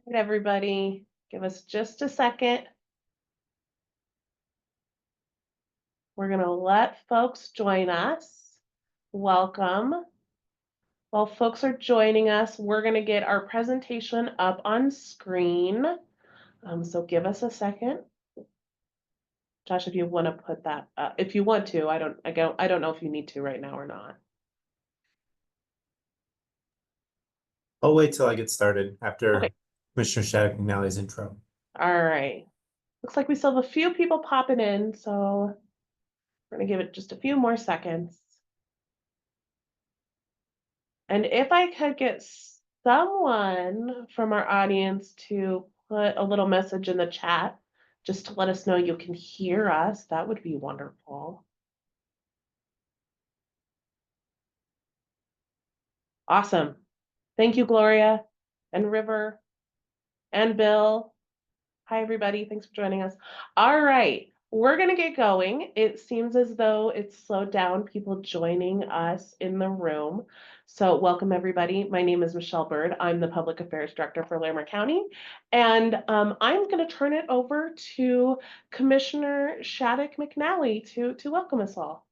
right, everybody, give us just a second. We're going to let folks join us. Welcome. While folks are joining us, we're going to get our presentation up on screen. So give us a second. Josh, if you want to put that, if you want to, I don't know if you need to right now or not. I'll wait till I get started after Okay. Commissioner Shattuck McNally's intro. All right. Looks like we still have a few people popping in, so we're going to give it just a few more seconds. And if I could get someone from our audience to put a little message in the chat, just to let us know you can hear us, that would be wonderful. Awesome. Thank you, Gloria and River and Bill. Hi, everybody. Thanks for joining us. All right. We're going to get going. It seems as though it's slowed down people joining us in the room. So welcome, everybody. My name is Michelle Bird. I'm the Public Affairs Director for Larimer County. And I'm going to turn it over to Commissioner Shattuck McNally to welcome us all.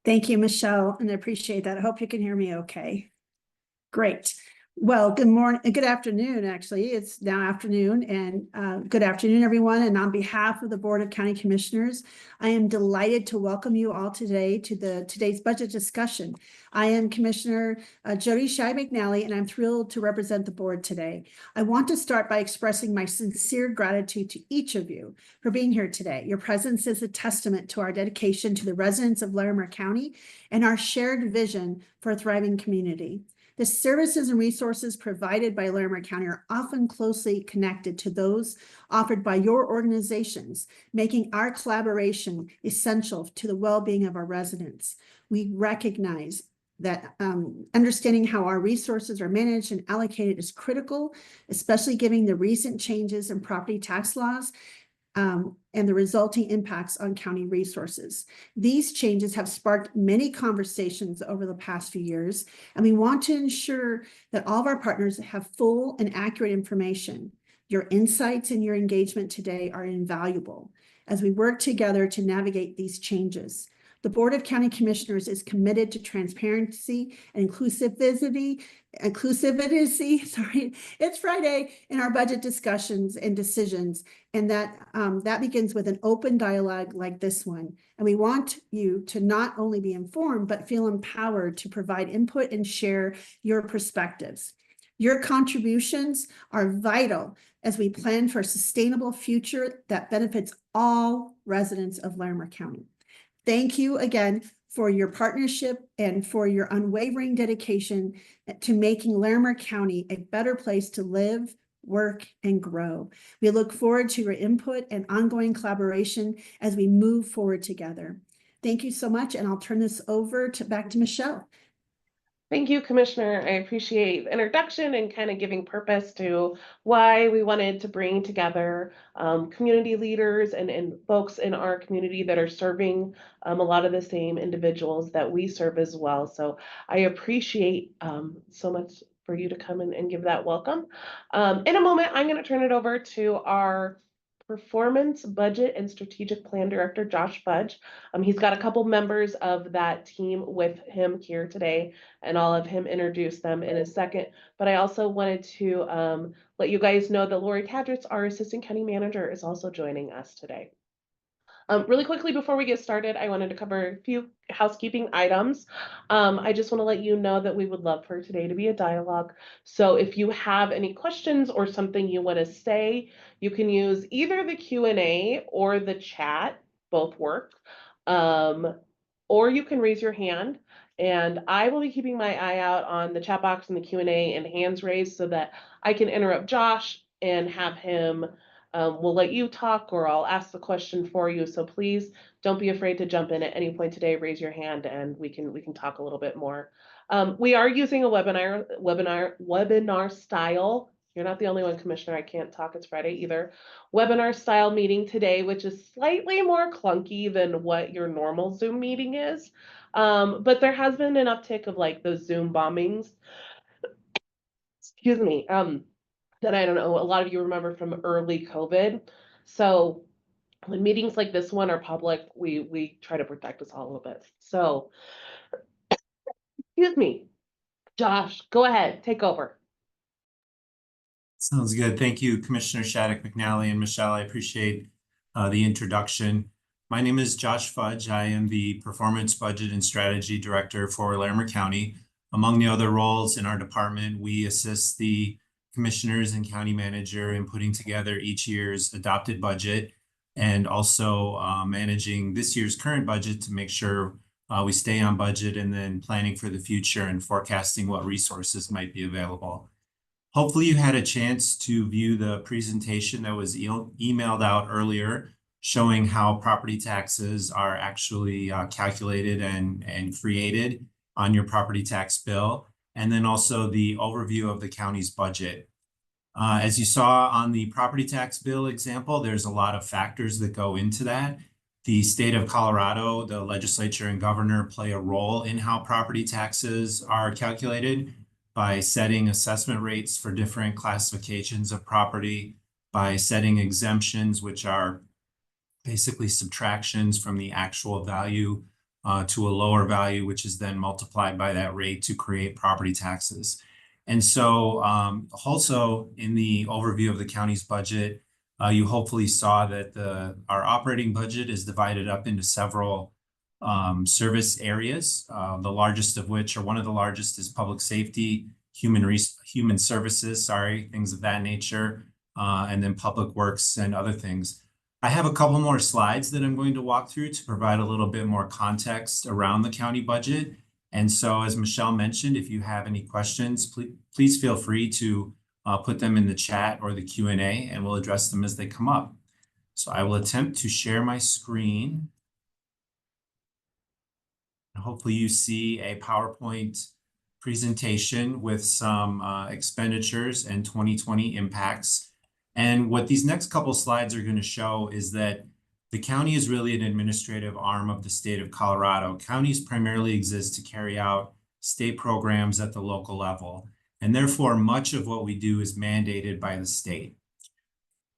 Thank you, Michelle, and I appreciate that. I hope you can hear me okay. Great. Well, good morning, good afternoon, actually. It's now afternoon, and good afternoon, everyone. And on behalf of the Board of County Commissioners, I am delighted to welcome you all today to today's budget discussion. I am Commissioner Jody Shai McNally, and I'm thrilled to represent the board today. I want to start by expressing my sincere gratitude to each of you for being here today. Your presence is a testament to our dedication to the residents of Larimer County and our shared vision for a thriving community. The services and resources provided by Larimer County are often closely connected to those offered by your organizations, making our collaboration essential to the well-being of our residents. We recognize that understanding how our resources are managed and allocated is critical, especially given the recent changes in property tax laws and the resulting impacts on county resources. These changes have sparked many conversations over the past few years, and we want to ensure that all of our partners have full and accurate information. Your insights and your engagement today are invaluable as we work together to navigate these changes. The Board of County Commissioners is committed to transparency and inclusivity, sorry, it's Friday, in our budget discussions and decisions. And that begins with an open dialogue like this one. And we want you to not only be informed, but feel empowered to provide input and share your perspectives. Your contributions are vital as we plan for a sustainable future that benefits all residents of Larimer County. Thank you again for your partnership and for your unwavering dedication to making Larimer County a better place to live, work, and grow. We look forward to your input and ongoing collaboration as we move forward together. Thank you so much, and I'll turn this over back to Michelle. Thank you, Commissioner. I appreciate the introduction and kind of giving purpose to why we wanted to bring together community leaders and folks in our community that are serving a lot of the same individuals that we serve as well. So I appreciate so much for you to come and give that welcome. In a moment, I'm going to turn it over to our Performance, Budget, and Strategic Plan Director, Josh Fudge. He's got a couple members of that team with him here today, and I'll have him introduce them in a second. But I also wanted to let you guys know that Lori Tadritz, our Assistant County Manager, is also joining us today. Really quickly before we get started, I wanted to cover a few housekeeping items. I just want to let you know that we would love for today to be a dialogue. So if you have any questions or something you want to say, you can use either the Q&A or the chat, both work. Or you can raise your hand, and I will be keeping my eye out on the chat box and the Q&A and hands raised so that I can interrupt Josh and have him we'll let you talk, or I'll ask the question for you. So please don't be afraid to jump in at any point today. Raise your hand, and we can talk a little bit more. We are using a webinar style. You're not the only one, Commissioner. I can't talk. It's Friday either. Webinar style meeting today, which is slightly more clunky than what your normal Zoom meeting is. But there has been an uptick of like those Zoom bombings. Excuse me. that I don't know, a lot of you remember from early COVID. So when meetings like this one are public, we try to protect us all a little bit. So, excuse me, Josh, go ahead, take over. Sounds good. Thank you, Commissioner Shattuck, McNally, and Michelle. I appreciate the introduction. My name is Josh Fudge. I am the Performance Budget and Strategy Director for Larimer County. Among the other roles in our department, we assist the commissioners and county manager in putting together each year's adopted budget and also managing this year's current budget to make sure we stay on budget, and then planning for the future and forecasting what resources might be available. Hopefully you had a chance to view the presentation that was emailed out earlier, showing how property taxes are actually calculated and created on your property tax bill, and then also the overview of the county's budget. As you saw on the property tax bill example, there's a lot of factors that go into that. The state of Colorado, the legislature and governor play a role in how property taxes are calculated by setting assessment rates for different classifications of property, by setting exemptions, which are basically subtractions from the actual value to a lower value, which is then multiplied by that rate to create property taxes. And so also in the overview of the county's budget, you hopefully saw that our operating budget is divided up into several service areas, the largest of which, or one of the largest, is public safety, human services, things of that nature, and then public works and other things. I have a couple more slides that I'm going to walk through to provide a little bit more context around the county budget. And so, as Michelle mentioned, if you have any questions, please feel free to put them in the chat or the Q&A, and we'll address them as they come up. So I will attempt to share my screen. Hopefully you see a PowerPoint presentation with some expenditures and 2020 impacts. And what these next couple slides are going to show is that the county is really an administrative arm of the state of Colorado. Counties primarily exist to carry out state programs at the local level, and therefore much of what we do is mandated by the state.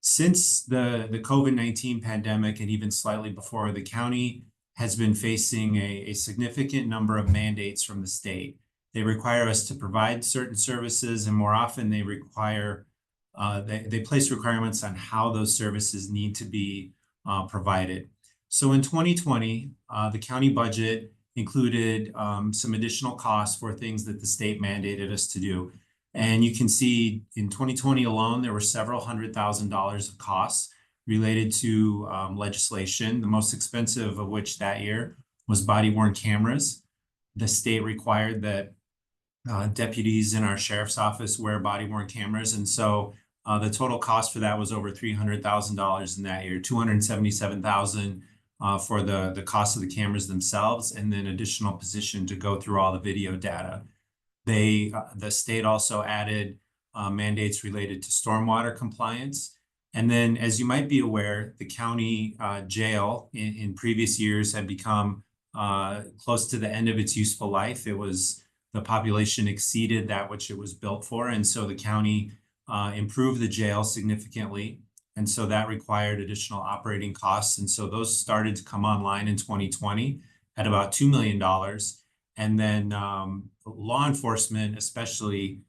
Since the COVID-19 pandemic, and even slightly before, the county has been facing a significant number of mandates from the state. They require us to provide certain services, and more often they require they place requirements on how those services need to be provided. So in 2020, the county budget included some additional costs for things that the state mandated us to do. And you can see in 2020 alone, there were several $100,000 of costs related to legislation, the most expensive of which that year was body-worn cameras. The state required that deputies in our sheriff's office wear body-worn cameras. And so the total cost for that was over $300,000 in that year, $277,000 for the cost of the cameras themselves, and then additional position to go through all the video data. The state also added mandates related to stormwater compliance. And then, as you might be aware, the county jail in previous years had become close to the end of its useful life. The population exceeded that which it was built for. And so the county improved the jail significantly. And so that required additional operating costs. And so those started to come online in 2020 at about $2 million. And then law enforcement, especially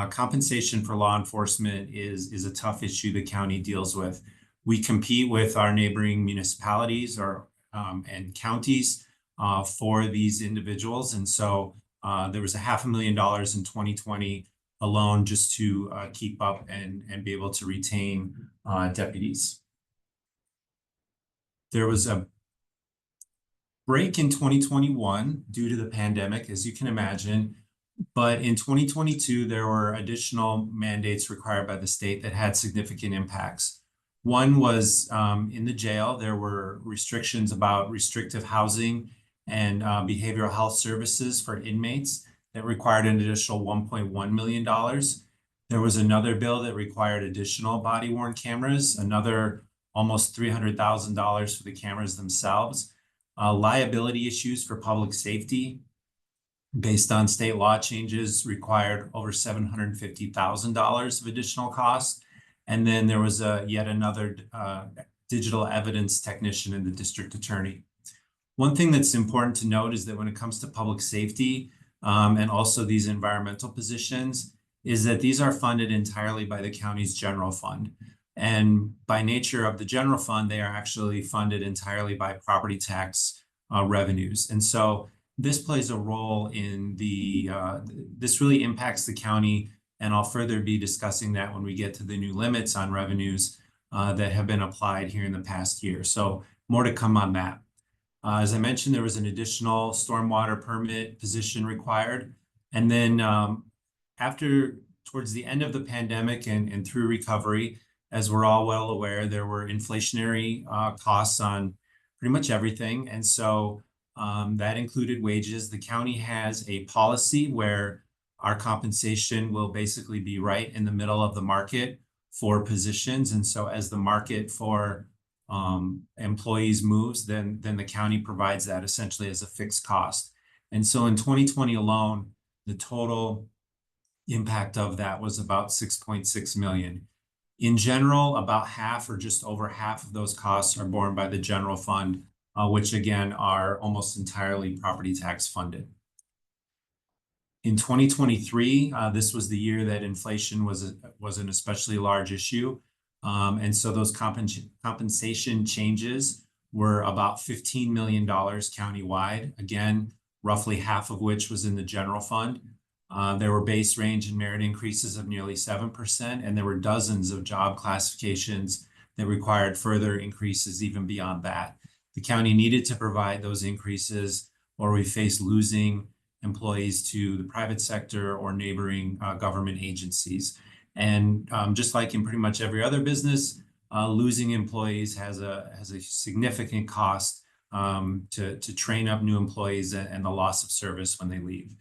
compensation for law enforcement, is a tough issue the county deals with. We compete with our neighboring municipalities and counties for these individuals. And so there was $500,000 in 2020 alone just to keep up and be able to retain deputies. There was a break in 2021 due to the pandemic, as you can imagine. But in 2022, there were additional mandates required by the state that had significant impacts. One was in the jail, there were restrictions about restrictive housing and behavioral health services for inmates that required an additional $1.1 million. There was another bill that required additional body-worn cameras, another almost $300,000 for the cameras themselves. Liability issues for public safety. based on state law changes, required over $750,000 of additional costs. And then there was yet another digital evidence technician and the district attorney. One thing that's important to note is that when it comes to public safety and also these environmental positions, is that these are funded entirely by the county's general fund. And by nature of the general fund, they are actually funded entirely by property tax revenues. And so this plays a role in this really impacts the county, and I'll further be discussing that when we get to the new limits on revenues that have been applied here in the past year. So more to come on that. As I mentioned, there was an additional stormwater permit position required. And then towards the end of the pandemic and through recovery, as we're all well aware, there were inflationary costs on pretty much everything. And so that included wages. The county has a policy where our compensation will basically be right in the middle of the market for positions. And so as the market for employees moves, then the county provides that essentially as a fixed cost. And so in 2020 alone, the total impact of that was about 6.6 million. In general, about half or just over half of those costs are borne by the general fund, which again are almost entirely property tax funded. In 2023, this was the year that inflation was an especially large issue. And so those compensation changes were about $15 million countywide, again, roughly half of which was in the general fund. There were base range and merit increases of nearly 7%, and there were dozens of job classifications that required further increases even beyond that. The county needed to provide those increases, or we faced losing employees to the private sector or neighboring government agencies. And just like in pretty much every other business, losing employees has a significant cost to train up new employees and the loss of service when they leave.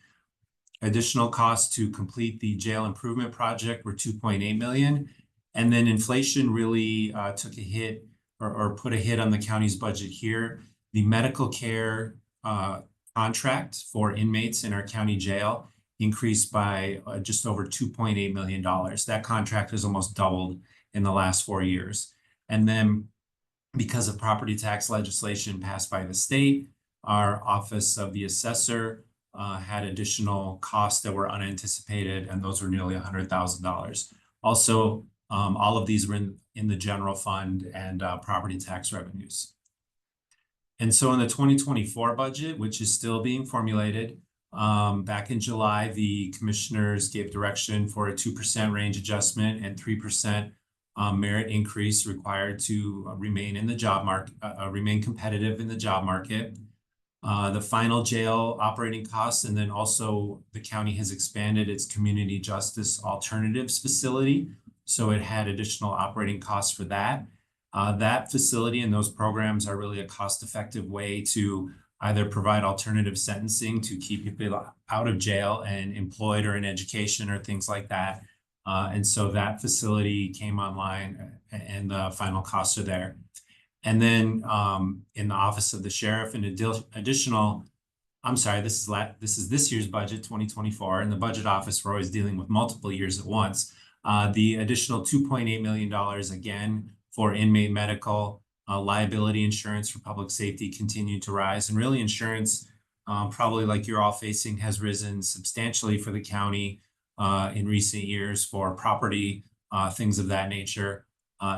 Additional costs to complete the jail improvement project were 2.8 million. And then inflation really took a hit or put a hit on the county's budget here. The medical care contract for inmates in our county jail increased by just over $2.8 million. That contract has almost doubled in the last 4 years. And then because of property tax legislation passed by the state, our Office of the Assessor had additional costs that were unanticipated, and those were nearly $100,000. Also, all of these were in the general fund and property tax revenues. And so in the 2024 budget, which is still being formulated, back in July, the commissioners gave direction for a 2% range adjustment and 3% merit increase required to remain in the job market, remain competitive in the job market. The final jail operating costs, and then also the county has expanded its community justice alternatives facility. So it had additional operating costs for that. That facility and those programs are really a cost-effective way to either provide alternative sentencing to keep people out of jail and employed or in education or things like that. And so that facility came online and the final costs are there. And then in the Office of the Sheriff, an additional, I'm sorry, this is this year's budget, 2024. In the Budget Office, we're always dealing with multiple years at once. The additional $2.8 million, again, for inmate medical, liability insurance for public safety continued to rise. And really insurance, probably like you're all facing, has risen substantially for the county in recent years for property, things of that nature.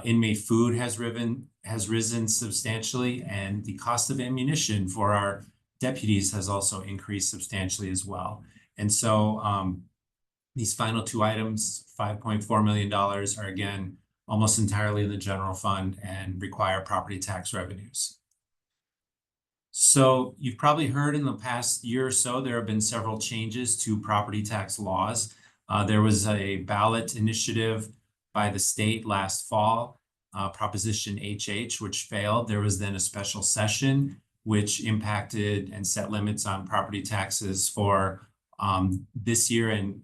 Inmate food has risen substantially, and the cost of ammunition for our deputies has also increased substantially as well. And so these final two items, $5.4 million, are again almost entirely in the general fund and require property tax revenues. So you've probably heard in the past year or so, there have been several changes to property tax laws. There was a ballot initiative by the state last fall, Proposition HH, which failed. There was then a special session which impacted and set limits on property taxes for this year, and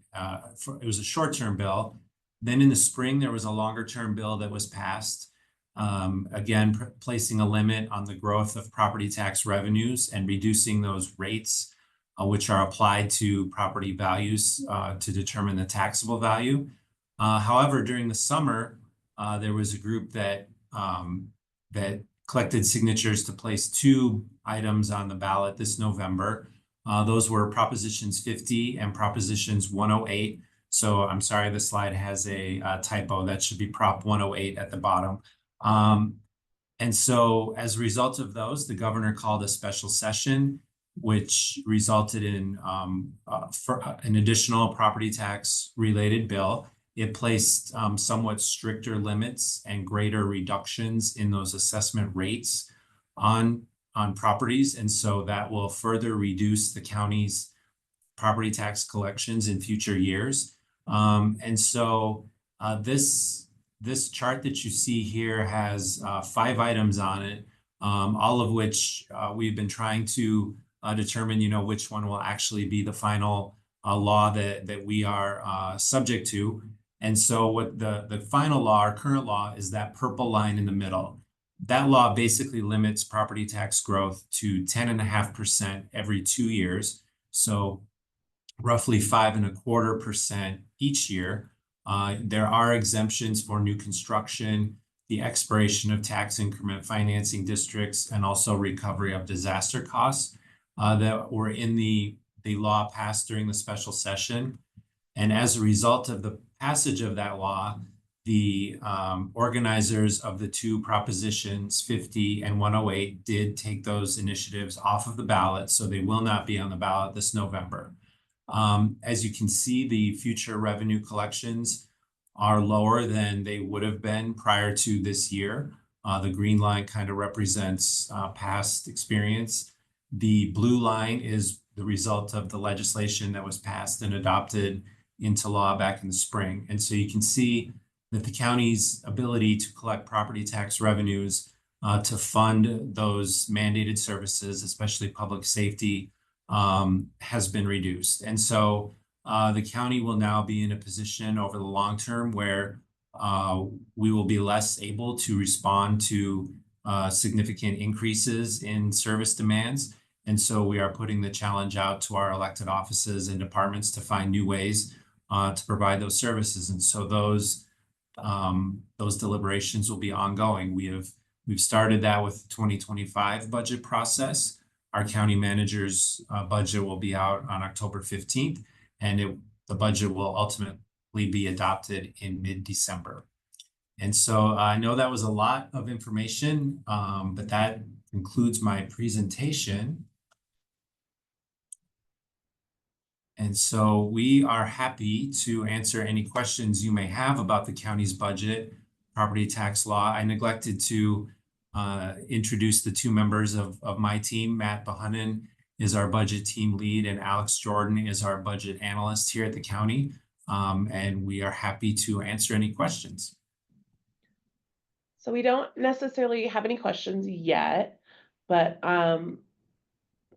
it was a short-term bill. Then in the spring, there was a longer-term bill that was passed, again, placing a limit on the growth of property tax revenues and reducing those rates which are applied to property values to determine the taxable value. However, during the summer, there was a group that collected signatures to place 2 items on the ballot this November. Those were Propositions 50 and Propositions 108. So I'm sorry, the slide has a typo. That should be Prop 108 at the bottom. And so as a result of those, the governor called a special session, which resulted in an additional property tax related bill. It placed somewhat stricter limits and greater reductions in those assessment rates on properties. And so that will further reduce the county's property tax collections in future years. And so this chart that you see here has 5 items on it, all of which we've been trying to determine, which one will actually be the final law that we are subject to. And so what the final law, our current law, is that purple line in the middle. That law basically limits property tax growth to 10.5% every 2 years. So roughly 5.25% each year. There are exemptions for new construction, the expiration of tax increment financing districts, and also recovery of disaster costs that were in the law passed during the special session. And as a result of the passage of that law, the organizers of the 2 propositions, 50 and 108, did take those initiatives off of the ballot, so they will not be on the ballot this November. As you can see, the future revenue collections are lower than they would have been prior to this year. The green line kind of represents past experience. The blue line is the result of the legislation that was passed and adopted into law back in the spring. And so you can see that the county's ability to collect property tax revenues to fund those mandated services, especially public safety, has been reduced. And so the county will now be in a position over the long term where we will be less able to respond to significant increases in service demands. And so we are putting the challenge out to our elected offices and departments to find new ways to provide those services. And so those deliberations will be ongoing. We've started that with the 2025 budget process. Our county manager's budget will be out on October 15th, and the budget will ultimately be adopted in mid-December. And so I know that was a lot of information, but that concludes my presentation. And so we are happy to answer any questions you may have about the county's budget, property tax law. I neglected to introduce the 2 members of my team. Matt Bahunin is our budget team lead, and Alex Jordan is our budget analyst here at the county. And we are happy to answer any questions. So we don't necessarily have any questions yet, but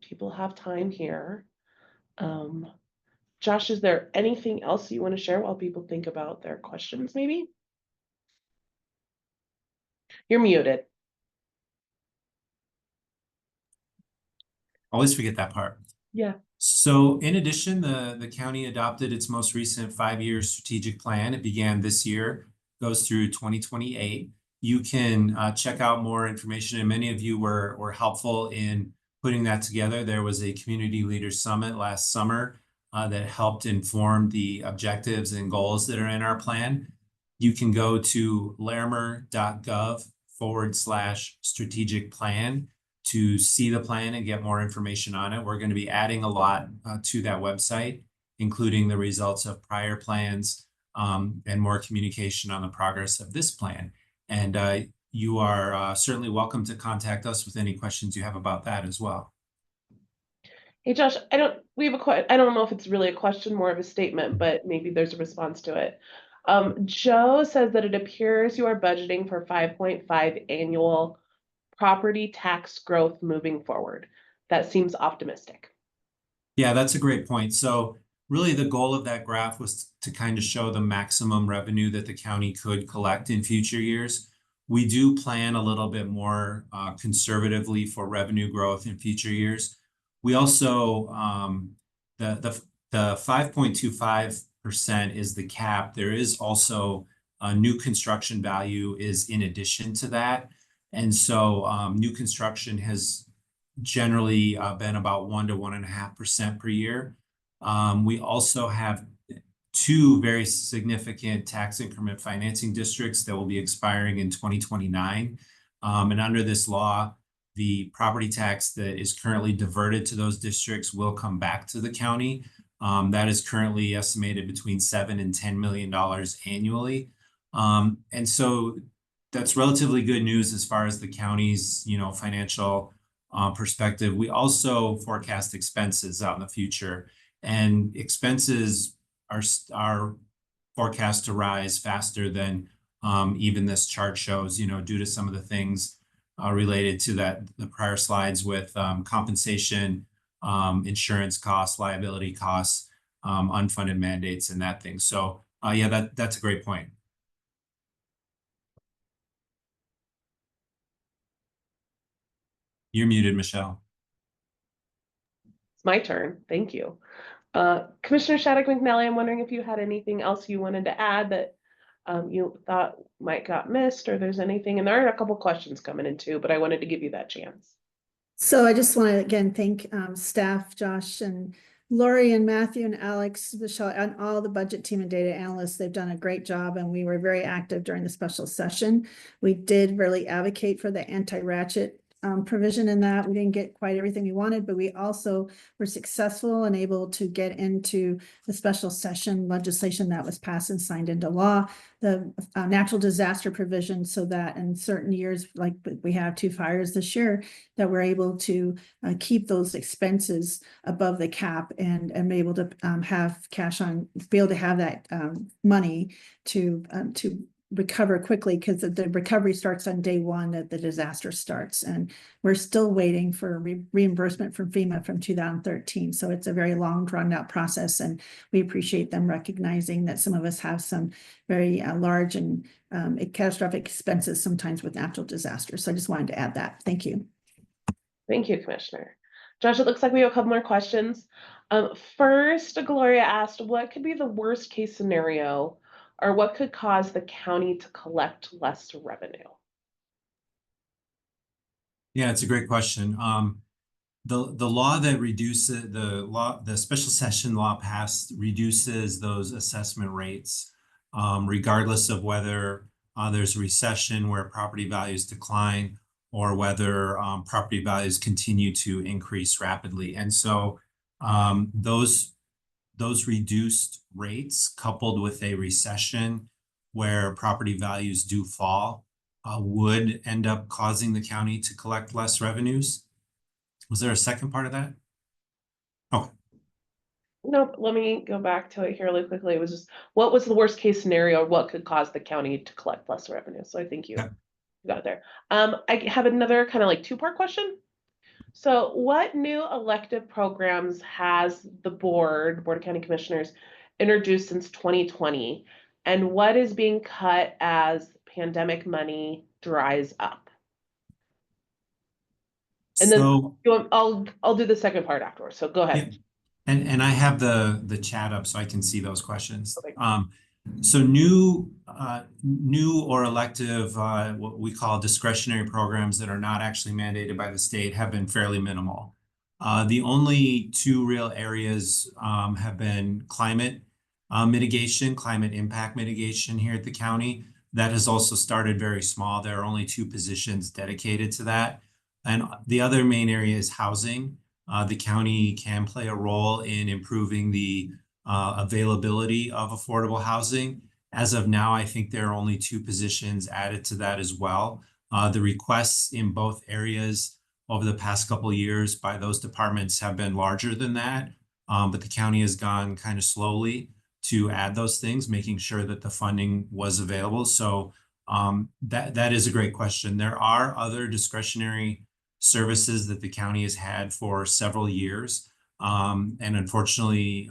people have time here. Josh, is there anything else you want to share while people think about their questions, maybe? You're muted. Always forget that part. Yeah. So in addition, the county adopted its most recent 5-year strategic plan. It began this year, goes through 2028. You can check out more information, and many of you were helpful in putting that together. There was a community leaders summit last summer that helped inform the objectives and goals that are in our plan. You can go to larimer.gov/strategic plan to see the plan and get more information on it. We're going to be adding a lot to that website, including the results of prior plans and more communication on the progress of this plan. And you are certainly welcome to contact us with any questions you have about that as well. Hey, Josh, I don't know if it's really a question, more of a statement, but maybe there's a response to it. Joe says that it appears you are budgeting for 5.5 annual property tax growth moving forward. That seems optimistic. Yeah, that's a great point. So really the goal of that graph was to kind of show the maximum revenue that the county could collect in future years. We do plan a little bit more conservatively for revenue growth in future years. We also, the 5.25% is the cap. There is also a new construction value is in addition to that. And so new construction has generally been about 1 to 1.5% per year. We also have two very significant tax increment financing districts that will be expiring in 2029. And under this law, the property tax that is currently diverted to those districts will come back to the county. That is currently estimated between $7 and $10 million annually. And so that's relatively good news as far as the county's, financial perspective. We also forecast expenses out in the future, and expenses are forecast to rise faster than even this chart shows, due to some of the things related to the prior slides with compensation, insurance costs, liability costs, unfunded mandates, and that thing. So yeah, that's a great point. You're muted, Michelle. It's my turn. Thank you. Commissioner Shattuck McNally, I'm wondering if you had anything else you wanted to add that you thought might got missed, or there's anything, and there are a couple questions coming in too, but I wanted to give you that chance. So I just want to again thank staff, Josh and Lori and Matthew and Alex, Michelle, and all the budget team and data analysts. They've done a great job, and we were very active during the special session. We did really advocate for the anti-ratchet provision in that. We didn't get quite everything we wanted, but we also were successful and able to get into the special session legislation that was passed and signed into law, the natural disaster provision, so that in certain years, like we have 2 fires this year, that we're able to keep those expenses above the cap and be able to have cash on, be able to have that money to recover quickly, because the recovery starts on day 1 that the disaster starts, and we're still waiting for reimbursement from FEMA from 2013. So it's a very long, drawn out process, and we appreciate them recognizing that some of us have some very large and catastrophic expenses sometimes with natural disasters. So I just wanted to add that. Thank you. Thank you, Commissioner. Josh, it looks like we have a couple more questions. First, Gloria asked, what could be the worst case scenario, or what could cause the county to collect less revenue? Yeah, it's a great question. The law that reduces the special session law passed reduces those assessment rates, regardless of whether there's a recession where property values decline or whether property values continue to increase rapidly. And so those reduced rates, coupled with a recession where property values do fall, would end up causing the county to collect less revenues. Was there a second part of that? Oh. Nope, let me go back to it here really quickly. It was just, what was the worst case scenario? What could cause the county to collect less revenue? So I think you got it there. I have another kind of like 2-part question. So what new elective programs has the Board of County Commissioners introduced since 2020? And what is being cut as pandemic money dries up? And So, then I'll do the second part afterwards. So go ahead. Yeah. And I have the chat up so I can see those questions. Okay. So new or elective, what we call discretionary programs that are not actually mandated by the state, have been fairly minimal. The only 2 real areas have been climate mitigation, climate impact mitigation here at the county. That has also started very small. There are only 2 positions dedicated to that. And the other main area is housing. The county can play a role in improving the availability of affordable housing. As of now, I think there are only 2 positions added to that as well. The requests in both areas over the past couple of years by those departments have been larger than that, but the county has gone kind of slowly to add those things, making sure that the funding was available. So that is a great question. There are other discretionary services that the county has had for several years. And unfortunately,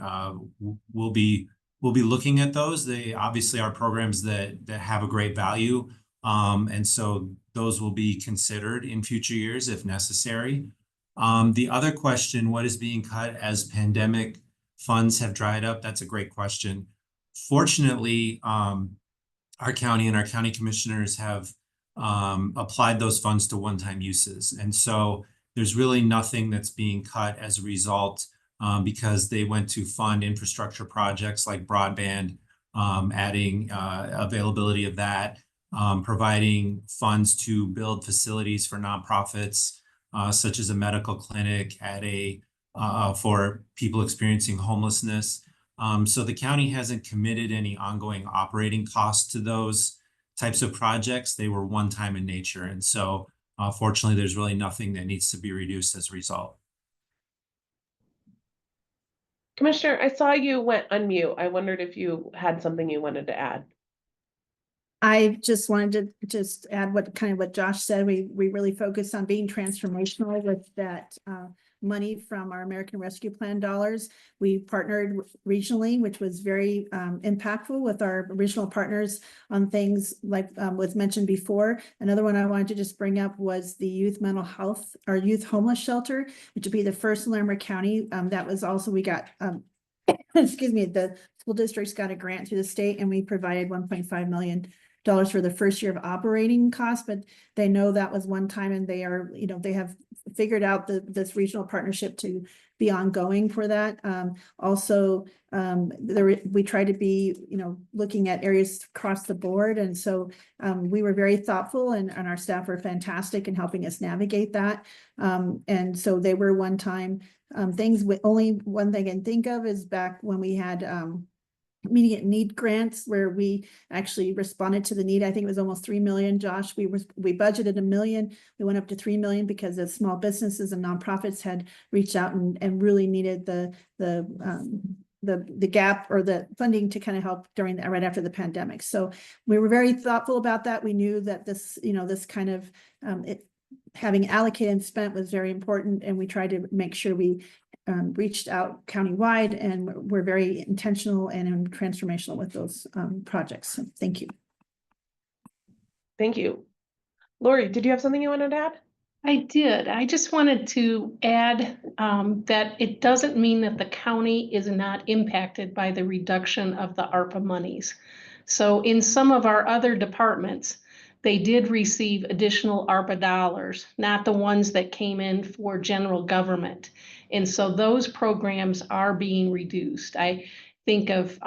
we'll be looking at those. They obviously are programs that have a great value. And so those will be considered in future years if necessary. The other question, what is being cut as pandemic funds have dried up? That's a great question. Fortunately, our county and our county commissioners have applied those funds to one-time uses. And so there's really nothing that's being cut as a result because they went to fund infrastructure projects like broadband, adding availability of that, providing funds to build facilities for nonprofits, such as a medical clinic at for people experiencing homelessness. So the county hasn't committed any ongoing operating costs to those types of projects. They were one time in nature. And so fortunately, there's really nothing that needs to be reduced as a result. Commissioner, I saw you went unmute. I wondered if you had something you wanted to add. I just wanted to just add what Josh said. We really focus on being transformational with that money from our American Rescue Plan dollars. We partnered regionally, which was very impactful with our regional partners on things like was mentioned before. Another one I wanted to just bring up was the youth mental health, our youth homeless shelter, which would be the first in Larimer County. That was also, we got excuse me, the school districts got a grant through the state and we provided $1.5 million for the first year of operating costs, but they know that was one time and they are, they have figured out this regional partnership to be ongoing for that. Also, we try to be, looking at areas across the board. And so we were very thoughtful and our staff were fantastic in helping us navigate that. And so they were one time things. With only one thing I can think of is back when we had immediate need grants where we actually responded to the need. I think it was almost 3 million, Josh. We budgeted $1 million. We went up to 3 million because the small businesses and nonprofits had reached out and really needed the gap or the funding to kind of help during right after the pandemic. So we were very thoughtful about that. We knew that this, this kind of having allocated and spent was very important, and we tried to make sure we reached out countywide, and we're very intentional and transformational with those projects. So thank you. Thank you. Lori, did you have something you wanted to add? I did. I just wanted to add that it doesn't mean that the county is not impacted by the reduction of the ARPA monies. So in some of our other departments, they did receive additional ARPA dollars, not the ones that came in for general government. And so those programs are being reduced. I think of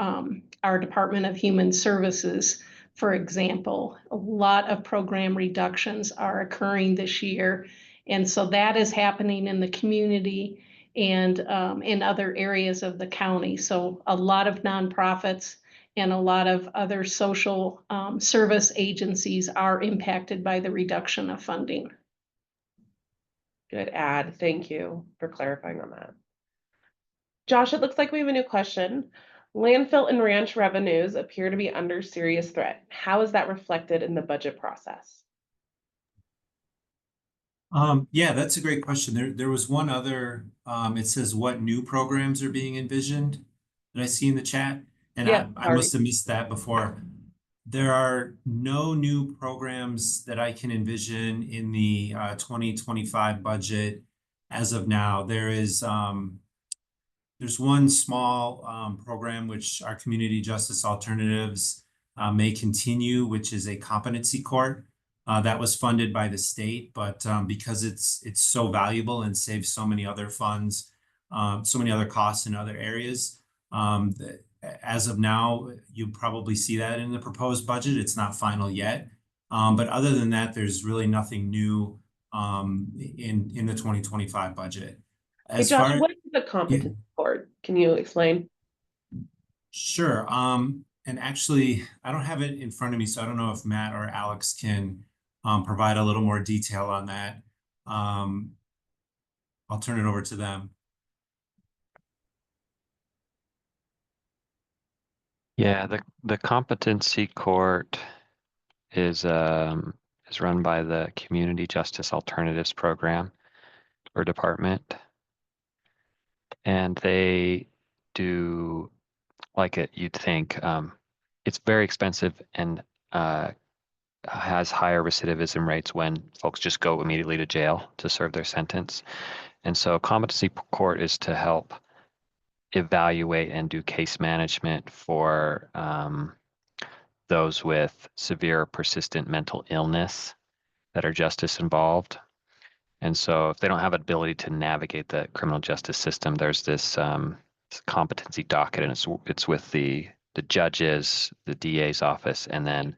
our Department of Human Services, for example. A lot of program reductions are occurring this year. And so that is happening in the community and in other areas of the county. So a lot of nonprofits and a lot of other social service agencies are impacted by the reduction of funding. Good add. Thank you for clarifying on that. Josh, it looks like we have a new question. Landfill and ranch revenues appear to be under serious threat. How is that reflected in the budget process? Yeah, that's a great question. There was one other, it says what new programs are being envisioned that I see in the chat. And Yeah, I must have missed that before. There are no new programs that I can envision in the 2025 budget as of now. There's one small program which our Community Justice Alternatives may continue, which is a competency court that was funded by the state, but because it's so valuable and saves so many other funds, so many other costs in other areas. As of now, you probably see that in the proposed budget. It's not final yet. But other than that, there's really nothing new in the 2025 budget. Hey, Josh, what is the competency board? Can you explain? Sure. And actually, I don't have it in front of me, so I don't know if Matt or Alex can provide a little more detail on that. I'll turn it over to them. Yeah, the competency court is run by the Community Justice Alternatives Program or department, and they do like you'd think. It's very expensive and has higher recidivism rates when folks just go immediately to jail to serve their sentence. And so competency court is to help evaluate and do case management for those with severe persistent mental illness that are justice involved. And so if they don't have an ability to navigate the criminal justice system, there's this competency docket, and it's with the judges, the DA's office, and then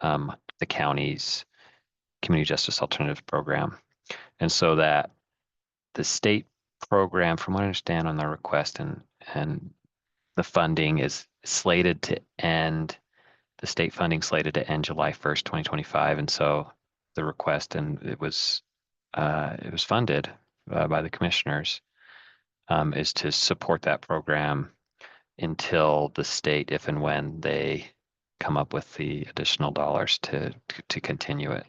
the county's community justice alternative program. And so that the state program, from what I understand on the request and the funding is slated to end, the state funding slated to end July 1st, 2025. And so the request, and it was funded by the commissioners, is to support that program until the state, if and when they come up with the additional dollars to continue it.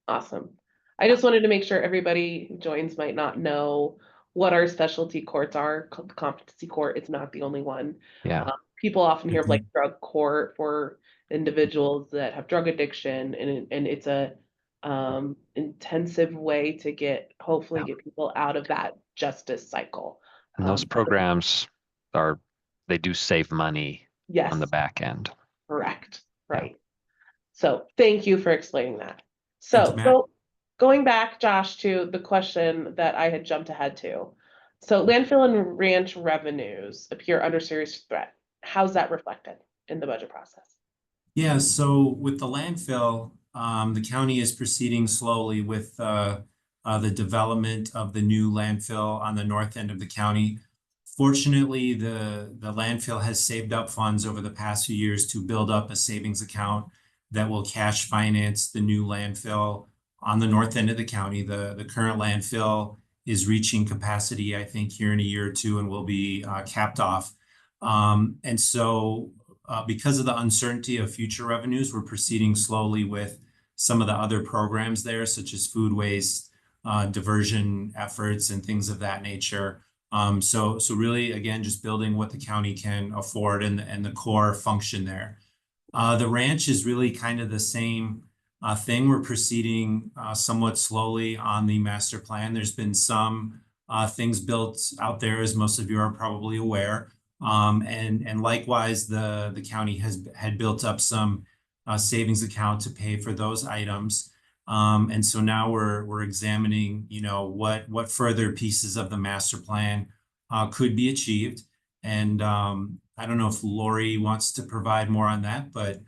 Awesome. I just wanted to make sure everybody who joins might not know what our specialty courts are. Competency court is not the only one. Yeah. People often hear of like drug court for individuals that have drug addiction, and it's a intensive way to hopefully get people out of that justice cycle. And those programs they do save money Yes, on the back end. correct, right. So thank you for explaining that. Thank So you, Matt. going back, Josh, to the question that I had jumped ahead to. So landfill and ranch revenues appear under serious threat. How's that reflected in the budget process? Yeah, so with the landfill, the county is proceeding slowly with the development of the new landfill on the north end of the county. Fortunately, the landfill has saved up funds over the past few years to build up a savings account that will cash finance the new landfill on the north end of the county. The current landfill is reaching capacity, I think, here in a year or two, and will be capped off. And so because of the uncertainty of future revenues, we're proceeding slowly with some of the other programs there, such as food waste, diversion efforts, and things of that nature. So really, again, just building what the county can afford and the core function there. The ranch is really kind of the same thing. We're proceeding somewhat slowly on the master plan. There's been some things built out there, as most of you are probably aware. And likewise, the county had built up some savings account to pay for those items. And so now we're examining, what further pieces of the master plan could be achieved. And I don't know if Lori wants to provide more on that, but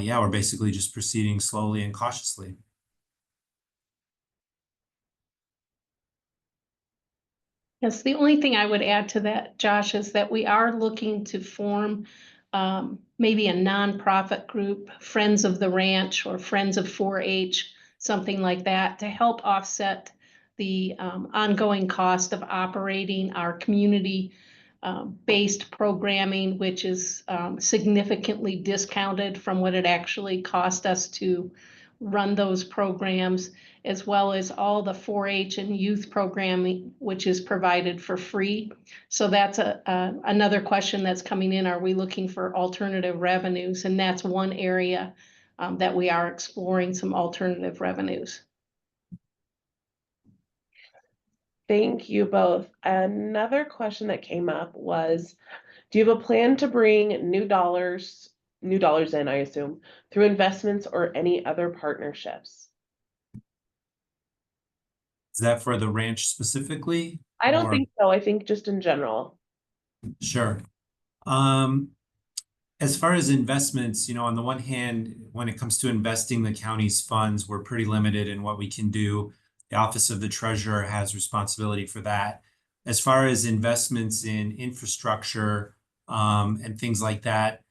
yeah, we're basically just proceeding slowly and cautiously. Yes, the only thing I would add to that, Josh, is that we are looking to form maybe a nonprofit group, Friends of the Ranch or Friends of 4-H, something like that, to help offset the ongoing cost of operating our community based programming, which is significantly discounted from what it actually cost us to run those programs, as well as all the 4-H and youth programming, which is provided for free. So that's another question that's coming in. Are we looking for alternative revenues? And that's one area that we are exploring some alternative revenues. Thank you both. Another question that came up was, do you have a plan to bring new dollars in, I assume, through investments or any other partnerships? Is that for the ranch specifically? I don't think so. I think just in general. Sure. As far as investments, on the one hand, when it comes to investing the county's funds, we're pretty limited in what we can do. The Office of the Treasurer has responsibility for that. As far as investments in infrastructure and things like that,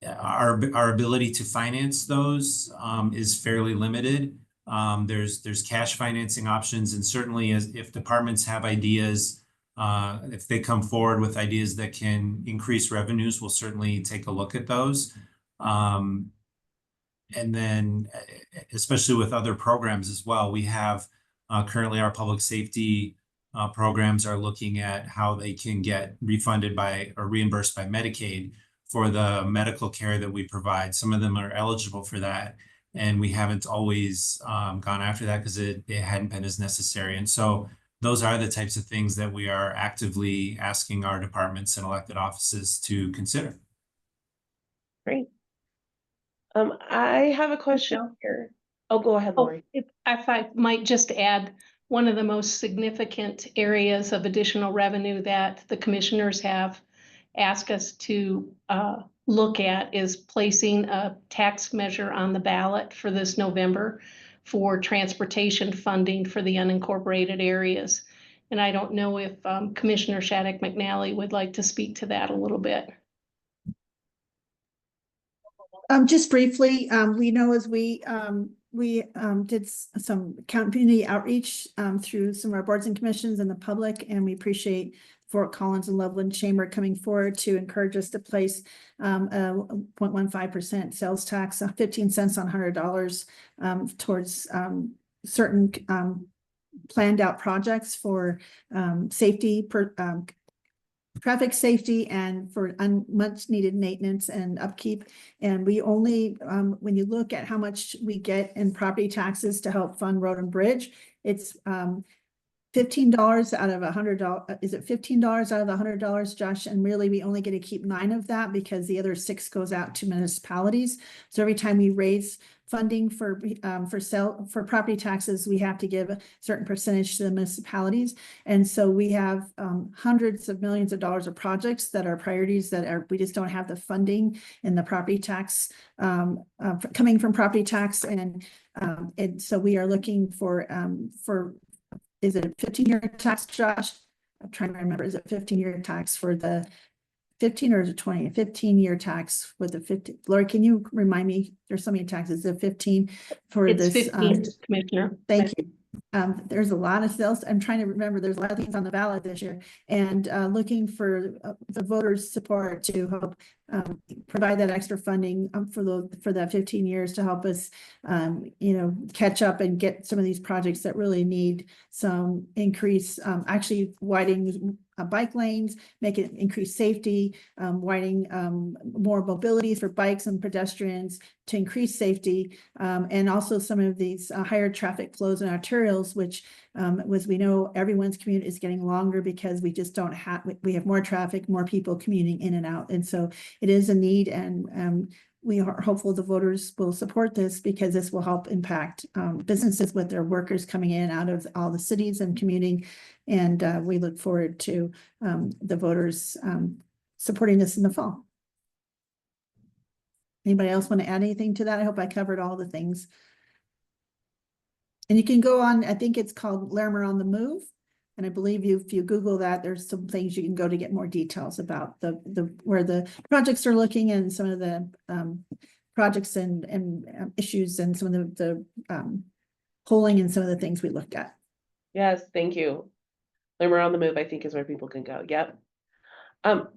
our ability to finance those is fairly limited. There's cash financing options, and certainly if departments have ideas, if they come forward with ideas that can increase revenues, we'll certainly take a look at those. And then, especially with other programs as well, we have currently our public safety programs are looking at how they can get refunded by or reimbursed by Medicaid for the medical care that we provide. Some of them are eligible for that, and we haven't always gone after that because it hadn't been as necessary. And so those are the types of things that we are actively asking our departments and elected offices to consider. Great. I have a question Michelle? here. Oh, go ahead, Oh, Lori. if I might just add, one of the most significant areas of additional revenue that the commissioners have asked us to look at is placing a tax measure on the ballot for this November for transportation funding for the unincorporated areas. And I don't know if Commissioner Shattuck McNally would like to speak to that a little bit. Just briefly, we know as we did some community outreach through some of our boards and commissions and the public, and we appreciate Fort Collins and Loveland Chamber coming forward to encourage us to place a 0.15% sales tax, 15 cents on $100 towards certain planned out projects for safety, traffic safety, and for much needed maintenance and upkeep. And we only, when you look at how much we get in property taxes to help fund road and bridge, it's $15 out of $100. Is it $15 out of the $100, Josh? And really, we only get to keep 9 of that because the other 6 goes out to municipalities. So every time we raise funding for property taxes, we have to give a certain percentage to the municipalities. And so we have hundreds of millions of dollars of projects that are priorities that are, we just don't have the funding in the property tax coming from property tax. And so we are looking for, is it a 15-year tax, Josh? I'm trying to remember, is it 15-year tax for the 15 or is it 20? 15-year tax with the 50. Lori, can you remind me? There's so many taxes. Is it 15 for It's this? 15, Commissioner. Thank you. There's a lot of sales. I'm trying to remember, there's a lot of things on the ballot this year, and looking for the voters' support to help provide that extra funding for that 15 years to help us, catch up and get some of these projects that really need some increase, actually widening bike lanes, make it increase safety, widening more mobility for bikes and pedestrians to increase safety, and also some of these higher traffic flows and arterials, which as we know, everyone's commute is getting longer because we just don't have, we have more traffic, more people commuting in and out. And so it is a need, and we are hopeful the voters will support this because this will help impact businesses with their workers coming in out of all the cities and commuting. And we look forward to the voters supporting this in the fall. Anybody else want to add anything to that? I hope I covered all the things. And you can go on, I think it's called Larimer on the Move. And I believe if you Google that, there's some things you can go to get more details about where the projects are looking and some of the projects and issues and some of the polling and some of the things we looked at. Yes, thank you. Larimer on the Move, I think, is where people can go. Yep.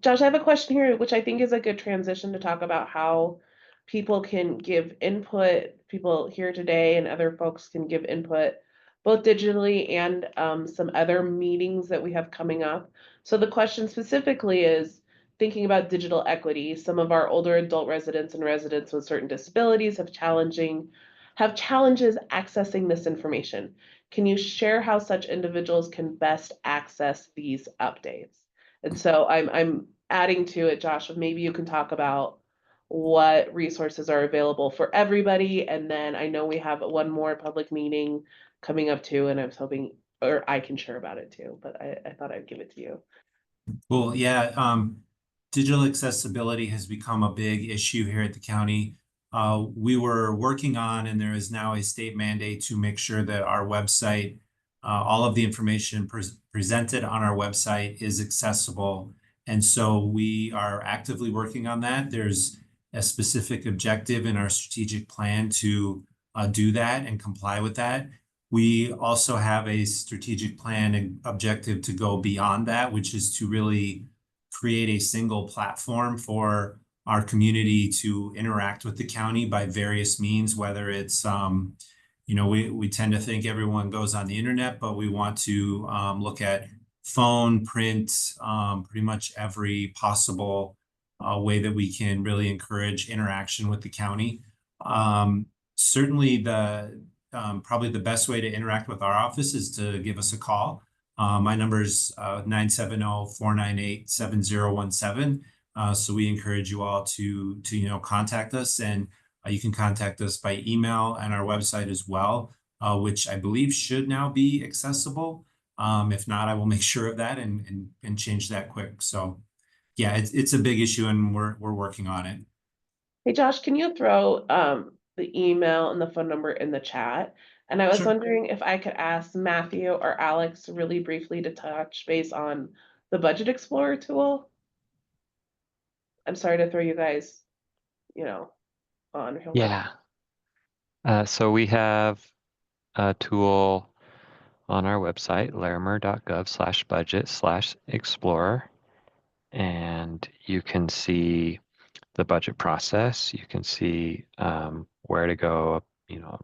Josh, I have a question here, which I think is a good transition to talk about how people can give input. People here today and other folks can give input both digitally and some other meetings that we have coming up. So the question specifically is thinking about digital equity. Some of our older adult residents and residents with certain disabilities have challenges accessing this information. Can you share how such individuals can best access these updates? And so I'm adding to it, Josh, maybe you can talk about what resources are available for everybody. And then I know we have one more public meeting coming up too, and I was hoping, or I can share about it too, but I thought I'd give it to you. Well, yeah, digital accessibility has become a big issue here at the county. We were working on, and there is now a state mandate to make sure that our website, all of the information presented on our website is accessible. And so we are actively working on that. There's a specific objective in our strategic plan to do that and comply with that. We also have a strategic plan and objective to go beyond that, which is to really create a single platform for our community to interact with the county by various means, whether it's, we tend to think everyone goes on the internet, but we want to look at phone, print, pretty much every possible way that we can really encourage interaction with the county. Certainly probably the best way to interact with our office is to give us a call. My number is 970-498-7017. So we encourage you all to contact us, and you can contact us by email and our website as well, which I believe should now be accessible. If not, I will make sure of that and change that quick. So yeah, it's a big issue, and we're working on it. Hey, Josh, can you throw the email and the phone number in the chat? And I was Sure. wondering if I could ask Matthew or Alex really briefly to touch base on the Budget Explorer tool. I'm sorry to throw you guys, on here. Yeah. So we have a tool on our website, larimer.gov/budget/explorer, and you can see the budget process. You can see where to go,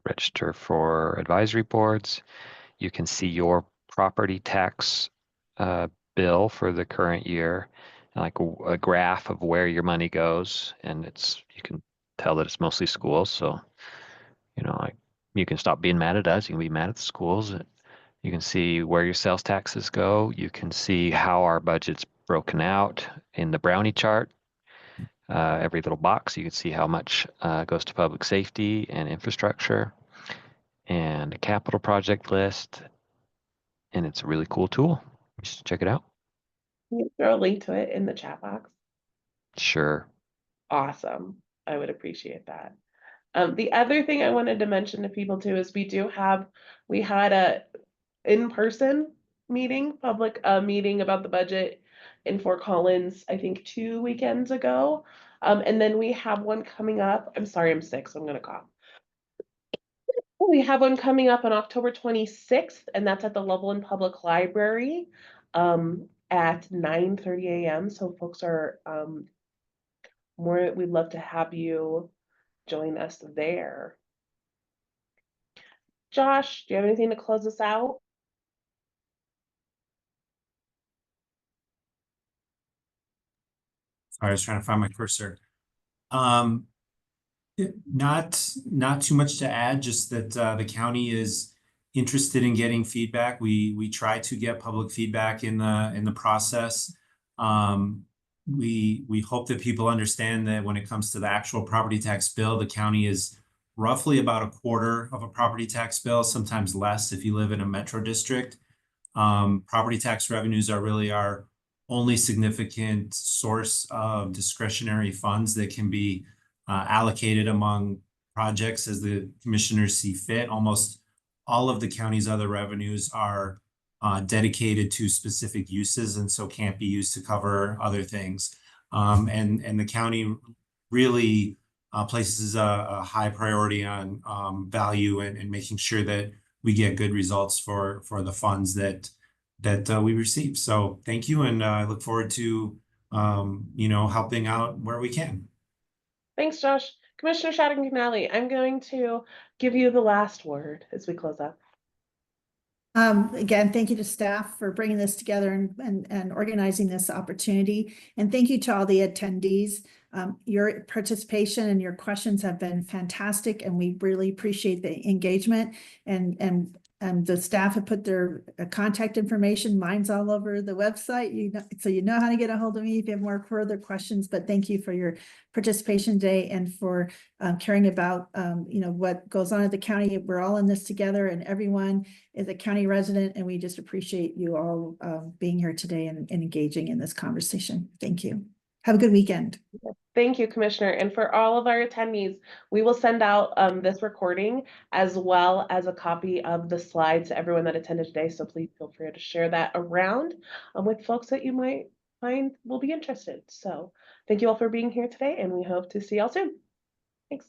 register for advisory boards. You can see your property tax bill for the current year, like a graph of where your money goes, and you can tell that it's mostly schools. So, like you can stop being mad at us. You can be mad at the schools. You can see where your sales taxes go. You can see how our budget's broken out in the brownie chart. Every little box, you can see how much goes to public safety and infrastructure and a capital project list. And it's a really cool tool. You should check it out. Can you throw a link to it in the chat box? Sure. Awesome. I would appreciate that. The other thing I wanted to mention to people too is we had a in-person meeting, public meeting about the budget in Fort Collins, I think 2 weekends ago. And then we have one coming up. I'm sorry, I'm sick, so I'm gonna cough. We have one coming up on October 26th, and that's at the Loveland Public Library at 9:30 a.m. So folks are we'd love to have you join us there. Josh, do you have anything to close us out? Sorry, I was trying to find my cursor. Not too much to add, just that the county is interested in getting feedback. We try to get public feedback in the process. We hope that people understand that when it comes to the actual property tax bill, the county is roughly about a quarter of a property tax bill, sometimes less if you live in a metro district. Property tax revenues are really our only significant source of discretionary funds that can be allocated among projects as the commissioners see fit. Almost all of the county's other revenues are dedicated to specific uses, and so can't be used to cover other things. And the county really places a high priority on value and making sure that we get good results for the funds that we receive. So thank you, and I look forward to helping out where we can. Thanks, Josh. Commissioner Shadegg-McNally, I'm going to give you the last word as we close up. Again, thank you to staff for bringing this together and organizing this opportunity. And thank you to all the attendees. Your participation and your questions have been fantastic, and we really appreciate the engagement. And the staff have put their contact information. Mine's all over the website, so you know how to get a hold of me if you have more further questions. But thank you for your participation today and for caring about what goes on at the county. We're all in this together, and everyone is a county resident, and we just appreciate you all being here today and engaging in this conversation. Thank you. Have a good weekend. Thank you, Commissioner. And for all of our attendees, we will send out this recording as well as a copy of the slides to everyone that attended today. So please feel free to share that around with folks that you might find will be interested. So thank you all for being here today, and we hope to see y'all soon. Thanks.